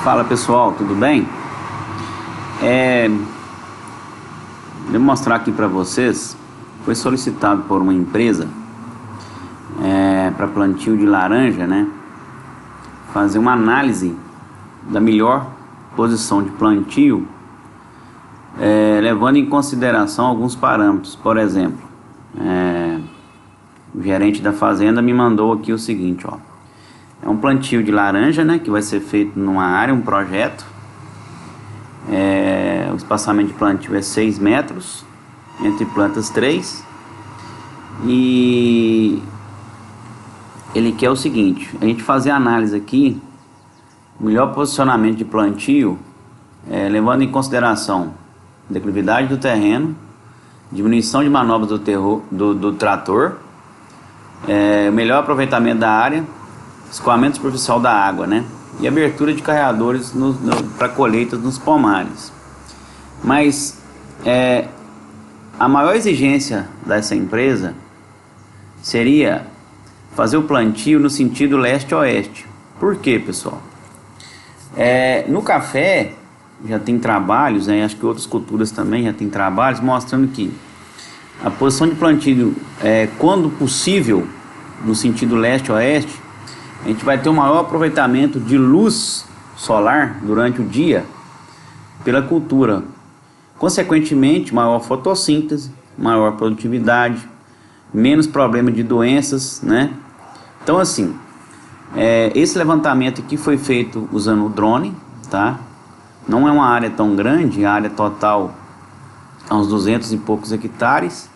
Fala pessoal, tudo bem? Vou mostrar aqui para vocês. Foi solicitado por uma empresa para plantio de laranja, né? Fazer uma análise da melhor posição de plantio, levando em consideração alguns parâmetros. Por exemplo, o gerente da fazenda me mandou aqui o seguinte, ó. É um plantio de laranja, né, que vai ser feito numa área, um projeto. O espaçamento de plantio é 6 metros, entre plantas 3. E ele quer o seguinte: a gente fazer a análise aqui, o melhor posicionamento de plantio, levando em consideração a declividade do terreno, diminuição de manobras do trator, o melhor aproveitamento da área, escoamento superficial da água, né? E abertura de carreadores para colheitas nos pomares. Mas a maior exigência dessa empresa seria fazer o plantio no sentido leste-oeste. Por quê, pessoal? No café já tem trabalhos, né? Acho que outras culturas também já tem trabalhos mostrando que a posição de plantio, quando possível, no sentido leste-oeste, a gente vai ter um maior aproveitamento de luz solar durante o dia pela cultura. Consequentemente, maior fotossíntese, maior produtividade, menos problema de doenças, né? Então, assim, esse levantamento aqui foi feito usando o drone, tá? Não é uma área tão grande, a área total é uns 200 e poucos hectares.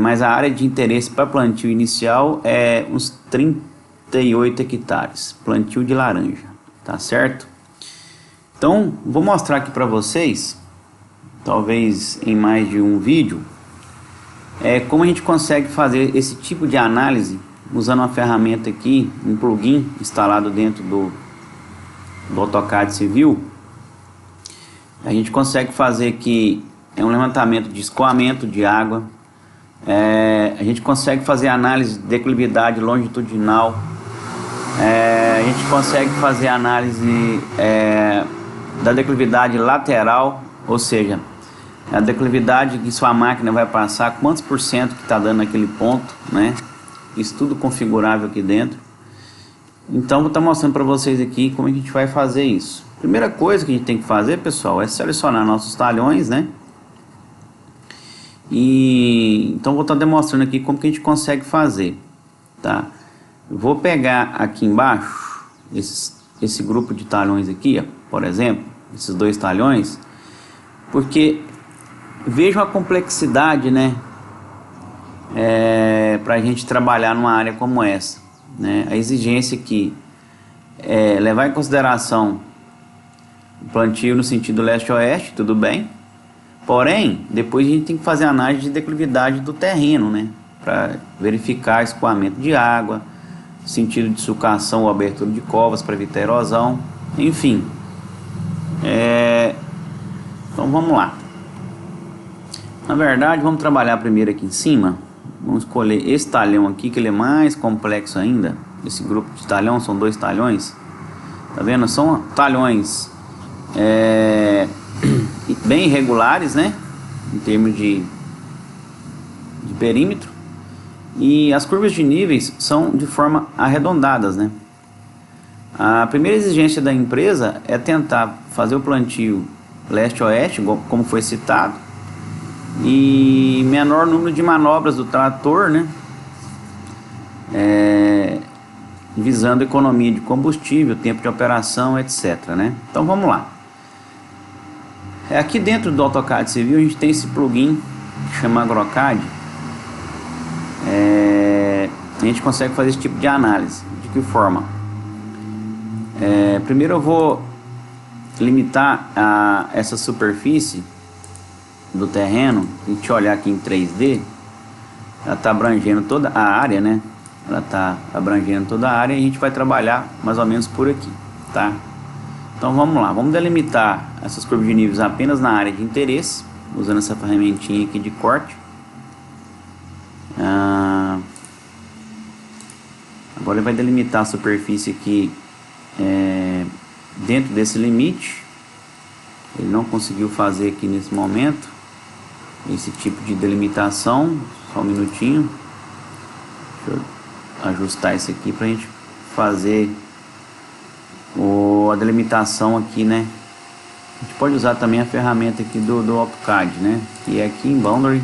Mas a área de interesse para plantio inicial é uns 38 hectares, plantio de laranja, tá certo? Então, vou mostrar aqui para vocês, talvez em mais de um vídeo, como a gente consegue fazer esse tipo de análise usando uma ferramenta aqui, um plugin instalado dentro do AutoCAD Civil. A gente consegue fazer aqui um levantamento de escoamento de água, a gente consegue fazer análise de declividade longitudinal, a gente consegue fazer análise da declividade lateral, ou seja, a declividade que sua máquina vai passar, quantos por cento que está dando naquele ponto, né? Isso tudo configurável aqui dentro. Então vou estar mostrando para vocês aqui como a gente vai fazer isso. Primeira coisa que a gente tem que fazer, pessoal, é selecionar nossos talhões, né? Então vou estar demonstrando aqui como que a gente consegue fazer, tá? Eu vou pegar aqui embaixo esse grupo de talhões aqui, ó, por exemplo, esses 2 talhões, porque vejam a complexidade, né? Para a gente trabalhar numa área como essa, né? A exigência aqui é levar em consideração o plantio no sentido leste-oeste, tudo bem. Porém, depois a gente tem que fazer análise de declividade do terreno, né? Para verificar escoamento de água, sentido de sulcação ou abertura de covas para evitar erosão, enfim. Então vamos lá. Na verdade, vamos trabalhar primeiro aqui em cima. Vamos escolher esse talhão aqui, que ele é mais complexo ainda. Esse grupo de talhão são 2 talhões. Tá vendo? São talhões bem irregulares, né? Em termos de perímetro. E as curvas de níveis são de forma arredondadas, né? A primeira exigência da empresa é tentar fazer o plantio leste-oeste, como foi citado, e menor número de manobras do trator, né? Visando economia de combustível, tempo de operação, etc, né? Então vamos lá. Aqui dentro do AutoCAD Civil a gente tem esse plugin que chama AgroCAD. A gente consegue fazer esse tipo de análise. De que forma? Primeiro eu vou limitar essa superfície do terreno. A gente olhar aqui em 3D, ela está abrangendo toda a área, né? Ela está abrangendo toda a área e a gente vai trabalhar mais ou menos por aqui, tá? Então vamos lá, vamos delimitar essas curvas de níveis apenas na área de interesse, usando essa ferramentinha aqui de corte. Agora ele vai delimitar a superfície aqui dentro desse limite. Ele não conseguiu fazer aqui nesse momento esse tipo de delimitação. Só um minutinho. Deixa eu ajustar isso aqui para a gente fazer a delimitação aqui, né? A gente pode usar também a ferramenta aqui do AutoCAD, né? Que é aqui em Boundary.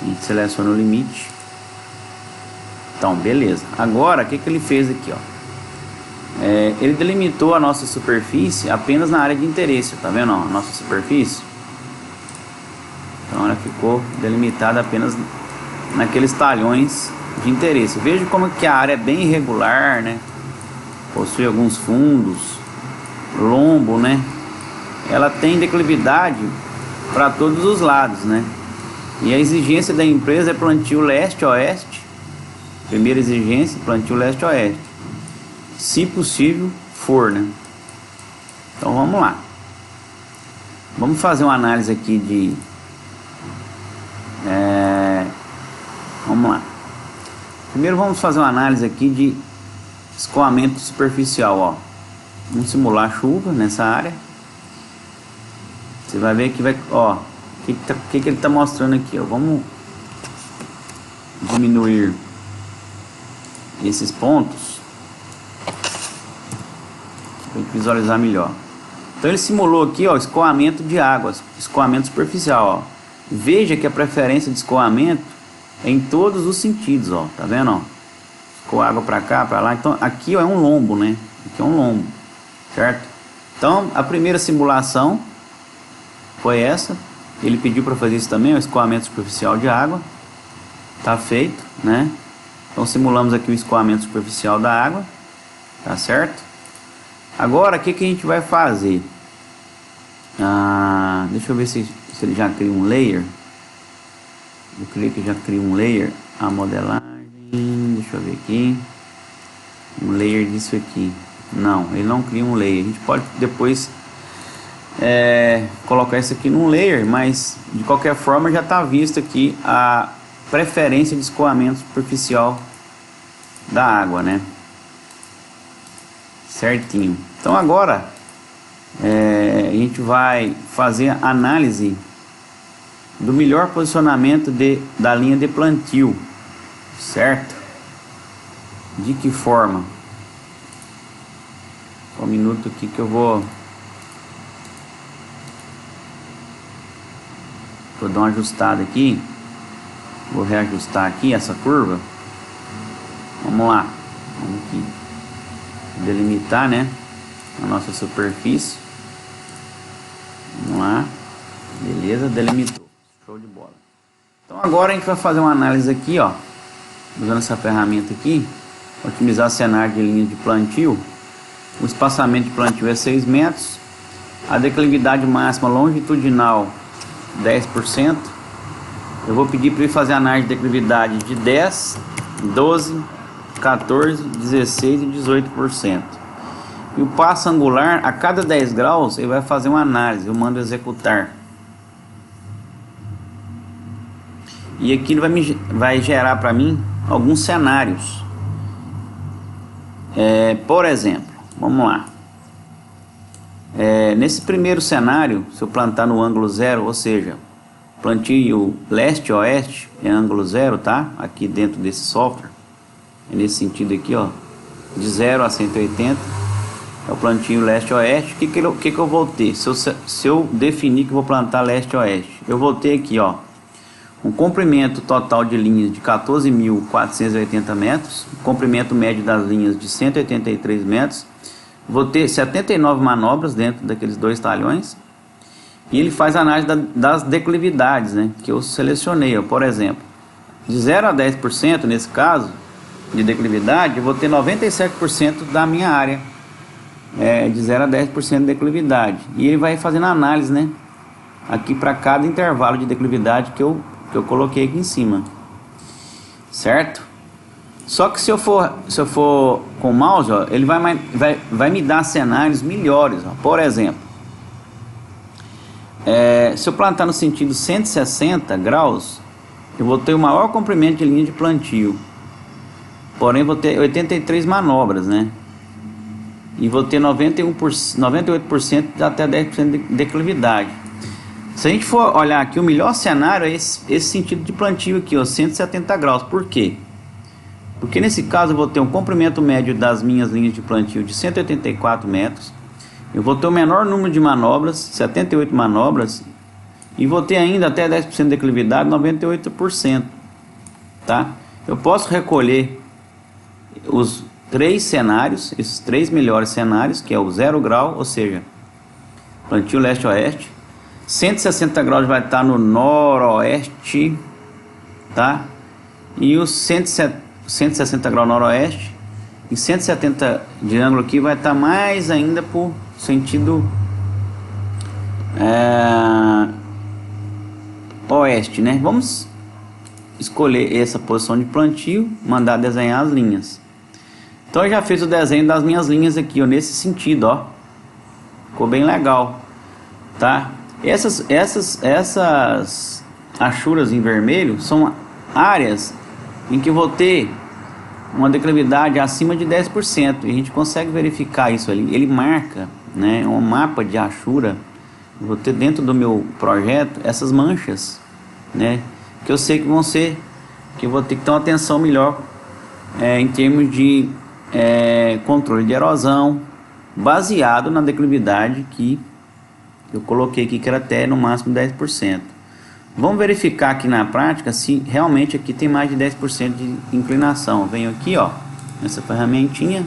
A gente seleciona o limite. Então, beleza. Agora, o que ele fez aqui, ó? Ele delimitou a nossa superfície apenas na área de interesse, tá vendo? Ó, a nossa superfície. Então, ela ficou delimitada apenas naqueles talhões de interesse. Veja como que a área é bem irregular, né? Possui alguns fundos, lombo, né? Ela tem declividade para todos os lados, né? E a exigência da empresa é plantio leste-oeste. Primeira exigência, plantio leste-oeste. Se possível for, né? Então vamos lá. Vamos fazer uma análise aqui de... vamos lá. Primeiro vamos fazer uma análise aqui de escoamento superficial, ó. Vamos simular chuva nessa área. Você vai ver que vai, ó, o que ele está mostrando aqui, ó. Vamos diminuir esses pontos para visualizar melhor. Então ele simulou aqui, ó, escoamento de águas, escoamento superficial, ó. Veja que a preferência de escoamento é em todos os sentidos, ó. Tá vendo, ó? Escoa água para cá, para lá. Então aqui, ó, é um lombo, né? Aqui é um lombo, certo? Então a primeira simulação foi essa. Ele pediu para fazer isso também, o escoamento superficial de água. Tá feito, né? Então simulamos aqui o escoamento superficial da água, tá certo? Agora o que a gente vai fazer? Deixa eu ver se ele já cria um layer. Eu creio que já cria um layer. A modelagem, deixa eu ver aqui. Um layer disso aqui. Não, ele não cria um layer. A gente pode depois colocar isso aqui num layer, mas de qualquer forma já está visto aqui a preferência de escoamento superficial da água, né? Certinho. Então agora a gente vai fazer a análise do melhor posicionamento da linha de plantio, certo? De que forma? Só um minuto aqui que eu vou dar uma ajustada aqui. Vou reajustar aqui essa curva. Vamos lá. Vamos aqui delimitar, né, a nossa superfície. Vamos lá. Beleza, delimitou. Show de bola. Então agora a gente vai fazer uma análise aqui, ó, usando essa ferramenta aqui, otimizar cenário de linha de plantio. O espaçamento de plantio é 6 metros. A declividade máxima longitudinal 10%. Eu vou pedir para ele fazer a análise de declividade de 10, 12, 14, 16 e 18%. E o passo angular, a cada 10 graus, ele vai fazer uma análise. Eu mando executar. E aqui ele vai gerar para mim alguns cenários. Por exemplo, vamos lá. Nesse primeiro cenário, se eu plantar no ângulo 0, ou seja, plantio leste-oeste é ângulo 0, tá? Aqui dentro desse software. É nesse sentido aqui, ó. De 0 a 180. É o plantio leste-oeste. O que eu vou ter? Se eu definir que eu vou plantar leste-oeste, eu vou ter aqui, ó, um comprimento total de linhas de 14.480 metros, comprimento médio das linhas de 183 metros. Vou ter 79 manobras dentro daqueles dois talhões. E ele faz a análise das declividades, né, que eu selecionei, ó. Por exemplo, de 0 a 10% nesse caso de declividade, eu vou ter 97% da minha área de 0 a 10% de declividade. E ele vai fazendo a análise, né, aqui para cada intervalo de declividade que eu coloquei aqui em cima, certo? Só que se eu for com o mouse, ó, ele vai me dar cenários melhores, ó. Por exemplo, se eu plantar no sentido 160 graus, eu vou ter o maior comprimento de linha de plantio, porém vou ter 83 manobras, né? e vou ter 98% até 10% de declividade. Se a gente for olhar aqui, o melhor cenário é esse sentido de plantio aqui, ó, 170 graus. Por quê? Porque nesse caso eu vou ter um comprimento médio das minhas linhas de plantio de 184 metros. Eu vou ter o menor número de manobras, 78 manobras. E vou ter ainda até 10% de declividade, 98%. Tá? Eu posso recolher os 3 cenários, esses 3 melhores cenários, que é o 0 grau, ou seja, plantio leste-oeste. 160 graus vai estar no noroeste, tá? E os 160 graus noroeste e 170 de ângulo aqui vai estar mais ainda por sentido oeste, né? Vamos escolher essa posição de plantio, mandar desenhar as linhas. Então eu já fiz o desenho das minhas linhas aqui, ó, nesse sentido, ó. Ficou bem legal, tá? Essas achuras em vermelho são áreas em que eu vou ter uma declividade acima de 10%. E a gente consegue verificar isso ali. Ele marca, né, um mapa de achura. Eu vou ter dentro do meu projeto essas manchas, né, que eu sei que vão ser, que eu vou ter que ter uma atenção melhor em termos de controle de erosão, baseado na declividade que eu coloquei aqui, que era até no máximo 10%. Vamos verificar aqui na prática se realmente aqui tem mais de 10% de inclinação. Eu venho aqui, ó, nessa ferramentinha,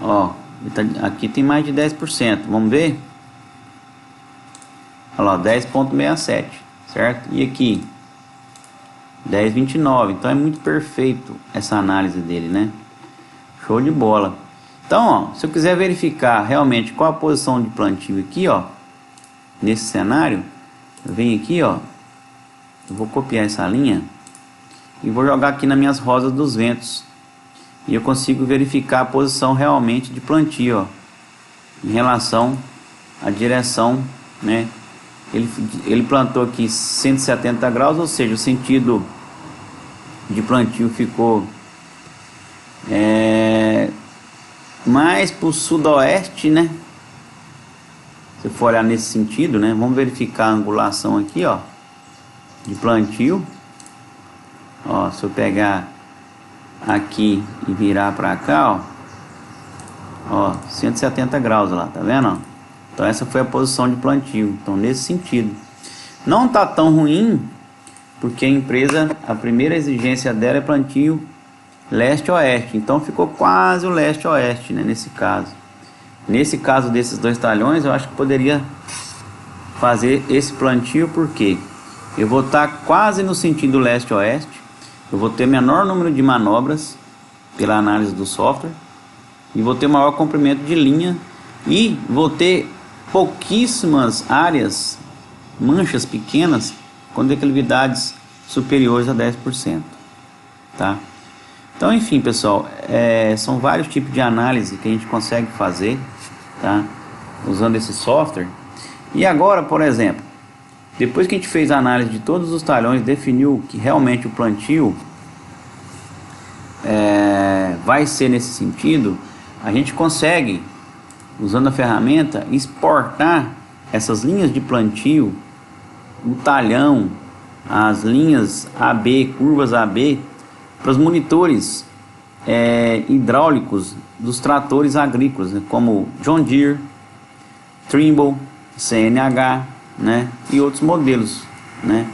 ó, aqui tem mais de 10%. Vamos ver? Olha lá, 10,67, certo? E aqui 10,29. Então é muito perfeito essa análise dele, né? Show de bola. Então, ó, se eu quiser verificar realmente qual a posição de plantio aqui, ó, nesse cenário, eu venho aqui, ó, eu vou copiar essa linha e vou jogar aqui nas minhas rosas dos ventos, e eu consigo verificar a posição realmente de plantio, ó, em relação à direção, né? Ele plantou aqui 170 graus, ou seja, o sentido de plantio ficou mais para o sudoeste, né? Se for olhar nesse sentido, né? Vamos verificar a angulação aqui, ó, de plantio. Ó, se eu pegar aqui e virar para cá, ó, 170 graus lá, tá vendo? Ó? Então essa foi a posição de plantio. Então nesse sentido, não tá tão ruim, porque a empresa, a primeira exigência dela é plantio leste-oeste, então ficou quase o leste-oeste, né, nesse caso. Nesse caso desses 2 talhões, eu acho que poderia fazer esse plantio, porque eu vou estar quase no sentido leste-oeste, eu vou ter menor número de manobras pela análise do software, e vou ter maior comprimento de linha, e vou ter pouquíssimas áreas, manchas pequenas, com declividades superiores a 10%, tá? Então, enfim, pessoal, são vários tipos de análise que a gente consegue fazer, tá, usando esse software. E agora, por exemplo, depois que a gente fez a análise de todos os talhões, definiu que realmente o plantio vai ser nesse sentido, a gente consegue, usando a ferramenta, exportar essas linhas de plantio, o talhão, as linhas AB, curvas AB, para os monitores hidráulicos dos tratores agrícolas, né, como John Deere, Trimble, CNH, né, e outros modelos, né.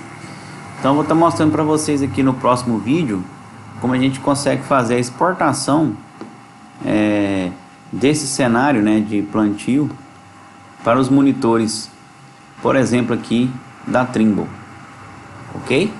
Então vou estar mostrando para vocês aqui no próximo vídeo como a gente consegue fazer a exportação desse cenário, né, de plantio para os monitores, por exemplo aqui da Trimble, ok?